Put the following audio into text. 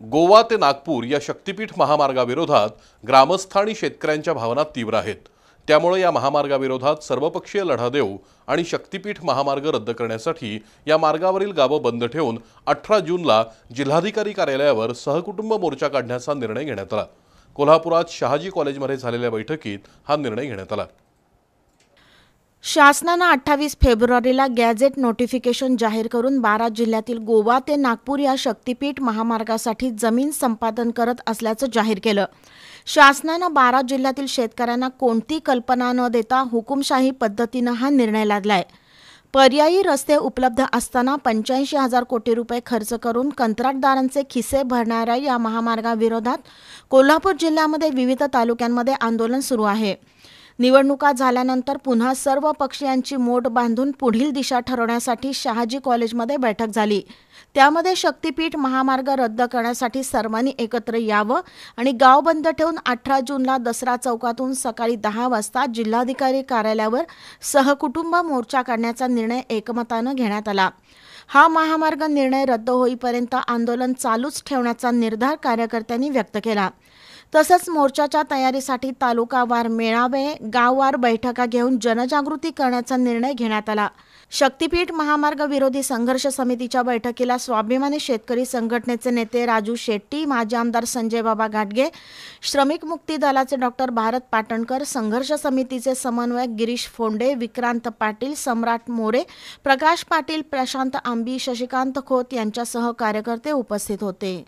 गोवा ते नागपूर या शक्तीपीठ महामार्गाविरोधात ग्रामस्थ आणि शेतकऱ्यांच्या भावना तीव्र आहेत। त्यामुळे या महामार्गाविरोधात सर्वपक्षीय लढा देऊ आणि शक्तीपीठ महामार्ग रद्द करण्यासाठी या मार्गावरील गावं बंद ठेवून 18 जूनला जिल्हाधिकारी कार्यालयावर सहकुटुंब मोर्चा काढण्याचा निर्णय घेण्यात आला। कोल्हापुरात शहाजी कॉलेजमध्ये झालेल्या बैठकीत हा निर्णय घेण्यात आला। शासनाने 28 फेब्रुवारीला गॅझेट नोटिफिकेशन जाहीर करून 12 जिल्ह्यातील गोवा ते नागपूर या शक्तीपीठ महामार्गासाठी जमीन संपादन करत असल्याचं जाहीर केलं। शासनाने 12 जिल्ह्यातील शेतकऱ्यांना कोणती कल्पना न देता हुकुमशाही पद्धतीने हा निर्णय लादलाय। पर्यायी रस्ते उपलब्ध असताना 85,000 कोटी रुपये खर्च करून कंत्राटदारांचे खिसे भरणाऱ्या या महामार्गाविरोधात कोल्हापूर जिल्ह्यामध्ये विविध तालुक्यांमध्ये आंदोलन सुरू आहे। निवडणुका झाल्यानंतर पुन्हा सर्व पक्षीयांची मोट बांधून पुढील दिशा ठरवण्यासाठी शहाजी कॉलेजमध्ये बैठक झाली। त्यामध्ये शक्तीपीठ महामार्ग रद्द करण्यासाठी सर्वांनी एकत्र यावं आणि गाव बंद ठेवून 18 जूनला दसरा चौकातून सकाळी 10 वाजता जिल्हाधिकारी कार्यालयावर सहकुटुंब मोर्चा काढण्याचा निर्णय एकमताने घेण्यात आला। हा महामार्ग निर्णय रद्द होईपर्यंत आंदोलन चालूच ठेवण्याचा निर्धार कार्यकर्त्यांनी व्यक्त केला। तसंच मोर्चाच्या तयारीसाठी तालुकावार मेळावे, गाववार बैठका घेऊन जनजागृती करण्याचा निर्णय घेण्यात आला। शक्तीपीठ महामार्ग विरोधी संघर्ष समितीच्या बैठकीला स्वाभिमानी शेतकरी संघटनेचे नेते राजू शेट्टी, माजी आमदार संजय बाबा घाटगे, श्रमिक मुक्ती दलाचे डॉक्टर भारत पाटणकर, संघर्ष समितीचे समन्वयक गिरीश फोंडे, विक्रांत पाटील, सम्राट मोरे, प्रकाश पाटील, प्रशांत आंबी, शशिकांत खोत यांच्यासह कार्यकर्ते उपस्थित होते।